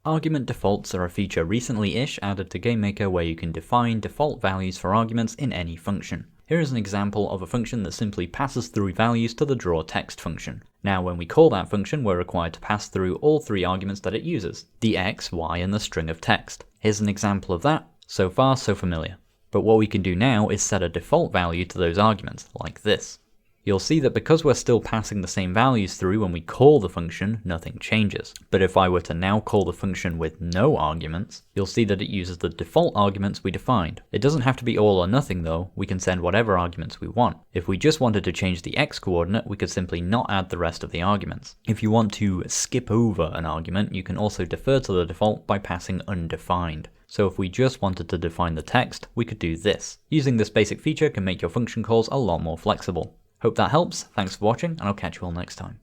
Argument defaults are a feature recently-ish added to GameMaker where you can define default values for arguments in any function. Here is an example of a function that simply passes through values to the drawText function. Now when we call that function, we're required to pass through all three arguments that it uses, the x, y, and the string of text. Here's an example of that. So far, so familiar. But what we can do now is set a default value to those arguments, like this. You'll see that because we're still passing the same values through when we call the function, nothing changes. But if I were to now call the function with no arguments, you'll see that it uses the default arguments we defined. It doesn't have to be all or nothing though, we can send whatever arguments we want. If we just wanted to change the x coordinate, we could simply not add the rest of the arguments. If you want to skip over an argument, you can also defer to the default by passing undefined. So if we just wanted to define the text, we could do this. Using this basic feature can make your function calls a lot more flexible. Hope that helps, thanks for watching, and I'll catch you all next time.